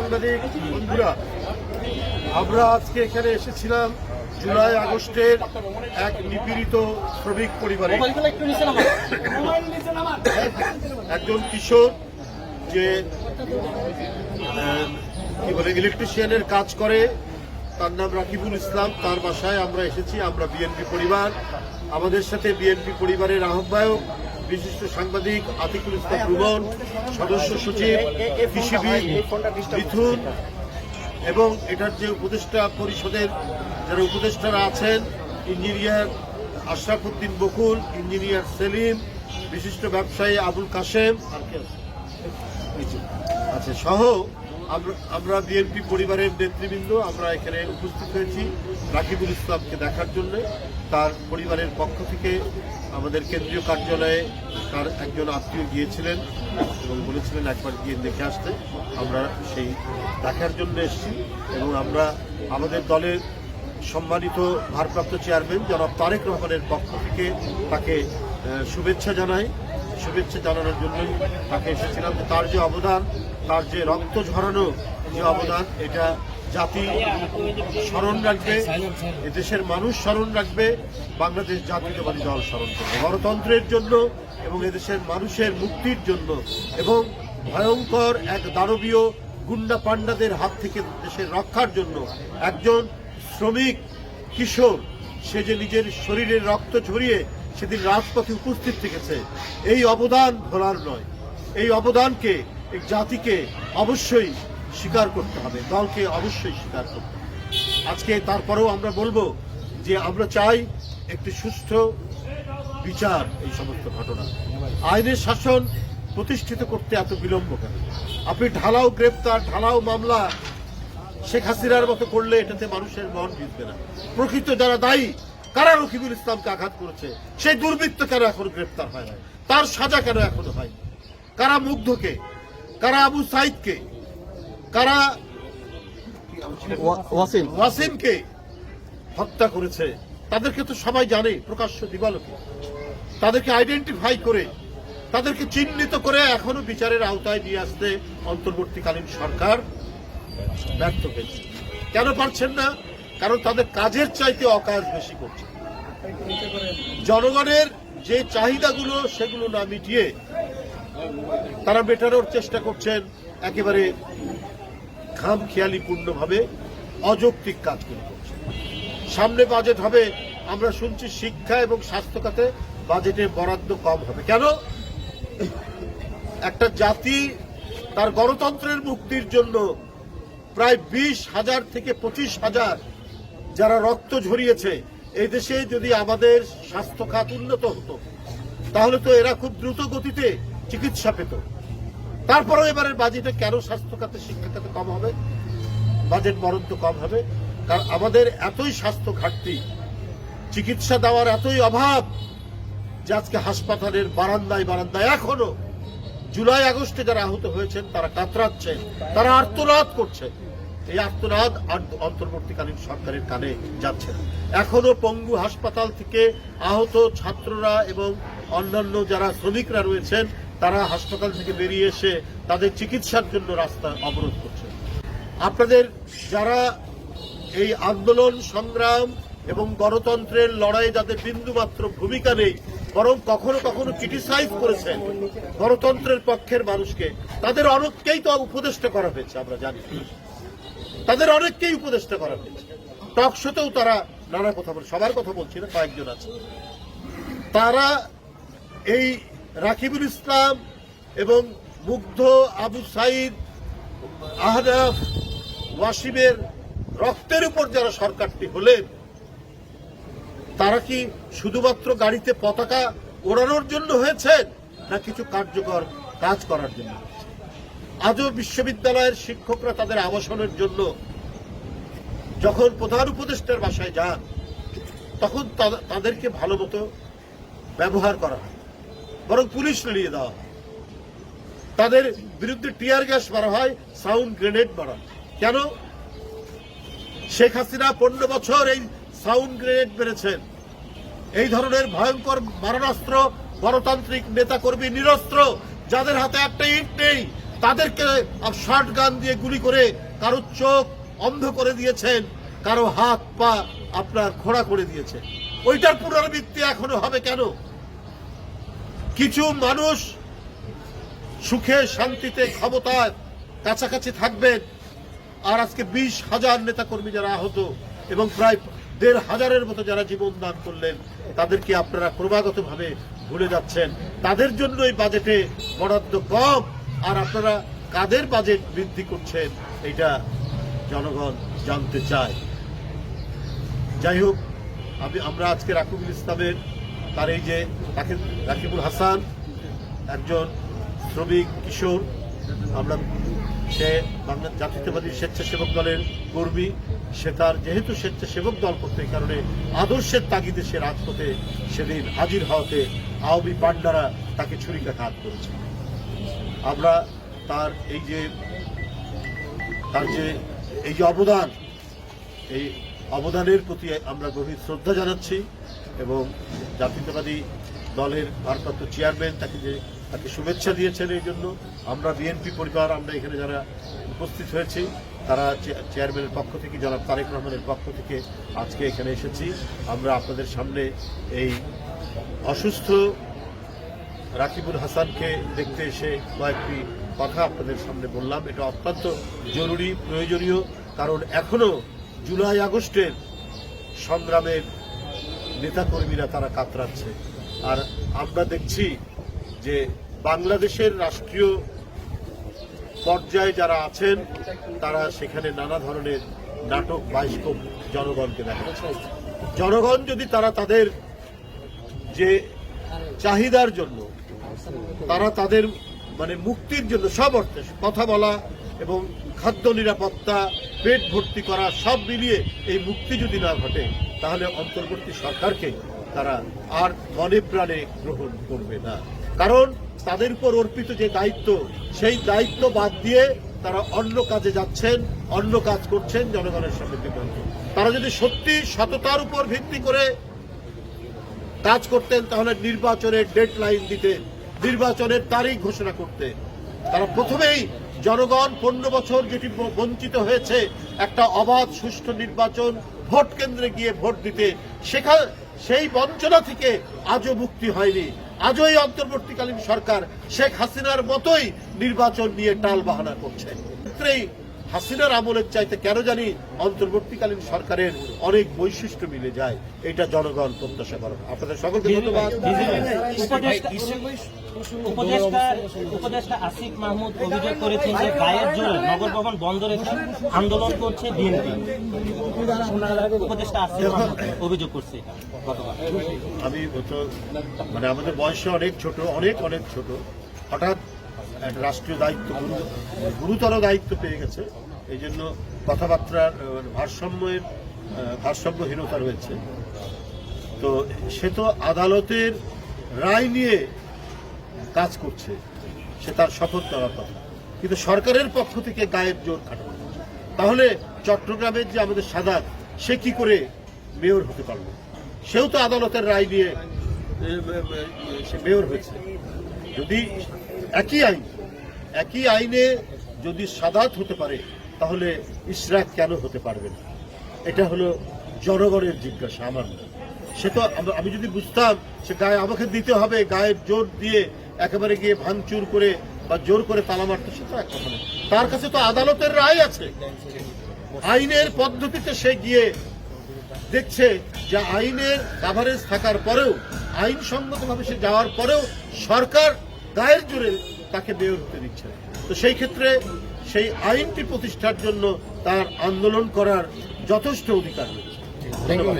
সাংবাদিক বন্ধুরা, আমরা আজকে এখানে এসেছিলাম জুলাই আগস্টের এক নিপীড়িত শ্রমিক পরিবারে একজন কিশোর যে কি বলে ইলেকট্রিশিয়ানের কাজ করে, তার নাম রাকিবুল ইসলাম। তার বাসায় আমরা এসেছি। আমরা বিএনপি পরিবার, আমাদের সাথে বিএনপি পরিবারের আহ্বায়ক বিশিষ্ট সাংবাদিক আতিকুল ইসলাম রুমন, সদস্য সচিব কৃষিবিদ মিথুন, এবং এটার যে উপদেষ্টা পরিষদের যারা উপদেষ্টারা আছেন, ইঞ্জিনিয়ার আশরাফ উদ্দিন বকুল, ইঞ্জিনিয়ার সেলিম, বিশিষ্ট ব্যবসায়ী আবুল কাশেম আচ্ছা সহ আমরা বিএনপি পরিবারের নেতৃবৃন্দ আমরা এখানে উপস্থিত হয়েছি রাকিবুল ইসলামকে দেখার জন্য। তার পরিবারের পক্ষ থেকে আমাদের কেন্দ্রীয় কার্যালয়ে তার একজন আত্মীয় গিয়েছিলেন এবং বলেছিলেন একবার গিয়ে দেখে আসতে। আমরা সেই দেখার জন্য এসেছি এবং আমরা আমাদের দলের সম্মানিত ভারপ্রাপ্ত চেয়ারম্যান জনাব তারেক রহমানের পক্ষ থেকে তাকে শুভেচ্ছা জানাই। শুভেচ্ছা জানানোর জন্যই তাকে এসেছিলাম। তার যে অবদান, তার যে রক্ত ঝরানো যে অবদান, এটা জাতি স্মরণ রাখবে, এদেশের মানুষ স্মরণ রাখবে, বাংলাদেশ জাতীয়তাবাদী দল স্মরণ করবে গণতন্ত্রের জন্য এবং এদেশের মানুষের মুক্তির জন্য এবং ভয়ঙ্কর এক দানবীয় গুন্ডা পান্ডাদের হাত থেকে দেশের রক্ষার জন্য। একজন শ্রমিক কিশোর, সে যে নিজের শরীরের রক্ত ঝরিয়ে সেদিন রাজপথে উপস্থিত থেকেছে, এই অবদান ভোলার নয়। এই অবদানকে, এই জাতিকে অবশ্যই স্বীকার করতে হবে, দলকে অবশ্যই স্বীকার করতে হবে। আজকে তারপরেও আমরা বলবো যে আমরা চাই একটি সুষ্ঠু বিচার। এই সমস্ত ঘটনা, আইনের শাসন প্রতিষ্ঠিত করতে এত বিলম্ব কেন? আপনি ঢালাও গ্রেপ্তার, ঢালাও মামলা শেখ হাসিনার মতো করলে এটাতে মানুষের মন জিতবে না। প্রকৃত যারা দায়ী, কারা রকিবুল ইসলামকে আঘাত করেছে, সেই দুর্বৃত্ত কেন এখনো গ্রেপ্তার হয় না? তার সাজা কেন এখনো হয়নি? কারা মুগ্ধকে, কারা আবু সাইদকে, কারা ওয়াসিমকে হত্যা করেছে, তাদেরকে তো সবাই জানে, প্রকাশ্য দিবালোকে। তাদেরকে আইডেন্টিফাই করে, তাদেরকে চিহ্নিত করে এখনো বিচারের আওতায় নিয়ে আসতে অন্তর্বর্তীকালীন সরকার ব্যর্থ হয়েছে। কেন পারছেন না? কারণ তাদের কাজের চাইতে অকাজ বেশি করছে। জনগণের যে চাহিদাগুলো সেগুলো না মিটিয়ে তারা মেটানোর চেষ্টা করছেন একেবারে খামখেয়ালিপূর্ণভাবে অযৌক্তিক কাজগুলো করছেন। সামনে বাজেট হবে, আমরা শুনছি শিক্ষা এবং স্বাস্থ্য খাতে বাজেটের বরাদ্দ কম হবে। কেন? একটা জাতি তার গণতন্ত্রের মুক্তির জন্য প্রায় 20,000 থেকে 25,000 যারা রক্ত ঝরিয়েছে, এই দেশে যদি আমাদের স্বাস্থ্য খাত উন্নত হতো তাহলে তো এরা খুব দ্রুত গতিতে চিকিৎসা পেত। তারপরেও এবারের বাজেটে কেন স্বাস্থ্য খাতে, শিক্ষা খাতে কম হবে? বাজেট বরাদ্দ কম হবে কারণ আমাদের এতই স্বাস্থ্য ঘাটতি, চিকিৎসা দেওয়ার এতই অভাব যে আজকে হাসপাতালের বারান্দায় বারান্দায় এখনো জুলাই আগস্টে যারা আহত হয়েছেন তারা কাতরাচ্ছেন, তারা আর্তনাদ করছেন। এই আর্তনাদ অন্তর্বর্তীকালীন সরকারের কানে যাচ্ছে না। এখনো পঙ্গু হাসপাতাল থেকে আহত ছাত্ররা এবং অন্যান্য যারা শ্রমিকরা রয়েছেন তারা হাসপাতাল থেকে বেরিয়ে এসে তাদের চিকিৎসার জন্য রাস্তা অবরোধ করছে। আপনাদের যারা এই আন্দোলন সংগ্রাম এবং গণতন্ত্রের লড়াই যাদের বিন্দুমাত্র ভূমিকা নেই, বরং কখনো কখনো ক্রিটিসাইজ করেছেন গণতন্ত্রের পক্ষের মানুষকে, তাদের অনেককেই তো উপদেষ্টা করা হয়েছে। আমরা জানি তাদের অনেককেই উপদেষ্টা করা হয়েছে। টক শোতেও তারা নানা কথা বলে, সবার কথা বলছি না, কয়েকজন আছে। তারা এই রাকিবুল ইসলাম এবং মুগ্ধ, আবু সাইদ, আহনাফ, ওয়াসিমের রক্তের উপর যারা সরকারটি হলেন, তারা কি শুধুমাত্র গাড়িতে পতাকা ওড়ানোর জন্য হয়েছেন না কিছু কার্যকর কাজ করার জন্য? আজও বিশ্ববিদ্যালয়ের শিক্ষকরা তাদের আবাসনের জন্য যখন প্রধান উপদেষ্টার বাসায় যান তখন তাদেরকে ভালো মতো ব্যবহার করা হয়, বরং পুলিশ নিয়ে দেওয়া হয়। তাদের বিরুদ্ধে টিয়ার গ্যাস মারা হয়, সাউন্ড গ্রেনেড মারা হয়। কেন? শেখ হাসিনা 15 বছর এই সাউন্ড গ্রেনেড মেরেছেন। এই ধরনের ভয়ঙ্কর মারণাস্ত্র গণতান্ত্রিক নেতাকর্মী নিরস্ত্র যাদের হাতে একটা ইট নেই, তাদেরকে শর্ট গান দিয়ে গুলি করে কারো চোখ অন্ধ করে দিয়েছেন, কারো হাত পা আপনার খোঁড়া করে দিয়েছে। ওইটার পুনরাবৃত্তি এখনো হবে কেন? কিছু মানুষ সুখে শান্তিতে ক্ষমতার কাছাকাছি থাকবেন, আর আজকে 20,000 নেতাকর্মী যারা আহত এবং প্রায় 1,500-এর মতো যারা জীবন দান করলেন, তাদেরকে আপনারা ক্রমাগতভাবে ভুলে যাচ্ছেন। তাদের জন্যই বাজেটে বরাদ্দ কম, আর আপনারা কাদের বাজেট বৃদ্ধি করছেন এটা জনগণ জানতে চায়। যাই হোক, আমরা আজকে রাকিবুল ইসলামের তার এই যে রাকিবুল হাসান একজন শ্রমিক কিশোর, আমরা সে বাংলা জাতীয়তাবাদী স্বেচ্ছাসেবক দলের কর্মী, সে তার যেহেতু স্বেচ্ছাসেবক দল করতে, এই কারণে আদর্শের তাগিদে সে রাজপথে সেদিন হাজির হওয়াতে আওয়ামী পান্ডারা তাকে ছুরিকাঘাত করেছে। আমরা তার এই যে অবদান, এই অবদানের প্রতি আমরা গভীর শ্রদ্ধা জানাচ্ছি এবং জাতীয়তাবাদী দলের ভারপ্রাপ্ত চেয়ারম্যান তাকে শুভেচ্ছা দিয়েছেন। এই জন্য আমরা বিএনপি পরিবার, আমরা এখানে যারা উপস্থিত হয়েছি তারা চেয়ারম্যানের পক্ষ থেকে, জনাব তারেক রহমানের পক্ষ থেকে আজকে এখানে এসেছি। আমরা আপনাদের সামনে এই অসুস্থ রাকিবুল হাসানকে দেখতে এসে কয়েকটি কথা আপনাদের সামনে বললাম। এটা অত্যন্ত জরুরি, প্রয়োজনীয়, কারণ এখনো জুলাই আগস্টের সংগ্রামের নেতাকর্মীরা তারা কাতরাচ্ছে। আর আমরা দেখছি যে বাংলাদেশের রাষ্ট্রীয় পর্যায়ে যারা আছেন তারা সেখানে নানা ধরনের নাটক বায়স্কোপ জনগণকে দেখাচ্ছে। জনগণ যদি তাদের যে চাহিদার জন্য, তারা তাদের মুক্তির জন্য সব অর্থে কথা বলা এবং খাদ্য নিরাপত্তা, পেট ভর্তি করা সব মিলিয়ে এই মুক্তি যদি না ঘটে, তাহলে অন্তর্বর্তী সরকারকে তারা আর মনে প্রাণে গ্রহণ করবে না। কারণ তাদের উপর অর্পিত যে দায়িত্ব, সেই দায়িত্ব বাদ দিয়ে তারা অন্য কাজে যাচ্ছেন, অন্য কাজ করছেন, জনগণের সামনে বিভ্রান্ত। তারা যদি সত্যি সততার উপর ভিত্তি করে কাজ করতেন, তাহলে নির্বাচনের ডেডলাইন দিতে, নির্বাচনের তারিখ ঘোষণা করতে। তারা প্রথমেই জনগণ 15 বছর যেটি বঞ্চিত হয়েছে একটা অবাধ সুষ্ঠু নির্বাচন, ভোট কেন্দ্রে গিয়ে ভোট দিতে, সেই বঞ্চনা থেকে আজও মুক্তি হয়নি। আজও এই অন্তর্বর্তীকালীন সরকার শেখ হাসিনার মতোই নির্বাচন নিয়ে টাল বাহানা করছে। হাসিনার আমলের চাইতে কেন জানি অন্তর্বর্তীকালীন সরকারের অনেক বৈশিষ্ট্য মিলে যায়, এটা জনগণ প্রত্যাশা করে। আপনাদের সকলকে ধন্যবাদ। উপদেষ্টা আসিফ মাহমুদ অভিযোগ করেছেন যে গায়ের জোরে নগর ভবন বন্ধ রেখে আন্দোলন করছে বিএনপি। উপদেষ্টা আসিফ মাহমুদ অভিযোগ করছে। আমি আমাদের বয়সে অনেক ছোট, অনেক ছোট, হঠাৎ একটা রাষ্ট্রীয় দায়িত্ব, গুরুতর দায়িত্ব পেয়ে গেছে, এই জন্য কথাবার্তার ভারসাম্যহীনতা রয়েছে। তো সে তো আদালতের রায় নিয়ে কাজ করছে, সে তার শপথ দেওয়ার কথা, কিন্তু সরকারের পক্ষ থেকে গায়ের জোর খাটানো। তাহলে চট্টগ্রামের যে আমাদের সাদাত, সে কি করে মেয়র হতে পারল? সেও তো আদালতের রায় নিয়ে সে মেয়র হয়েছে। যদি একই আইনে যদি সাদাত হতে পারে, তাহলে ইশরাক কেন হতে পারবে না? এটা হলো জনগণের জিজ্ঞাসা, আমার না। সে তো আমি যদি বুঝতাম সে গায়ে আমাকে দিতে হবে, গায়ের জোর দিয়ে একেবারে গিয়ে ভাঙচুর করে বা জোর করে তালা মারতে, সে তো এক কথা না। তার কাছে তো আদালতের রায় আছে, আইনের পদ্ধতিতে সে গিয়ে দেখছে যে আইনের কাভারেজ থাকার পরেও, আইনসম্মতভাবে সে যাওয়ার পরেও সরকার গায়ের জোরে তাকে মেয়র হতে দিচ্ছে। তো সেই ক্ষেত্রে সেই আইনটি প্রতিষ্ঠার জন্য তার আন্দোলন করার যথেষ্ট অধিকার রয়েছে। ধন্যবাদ।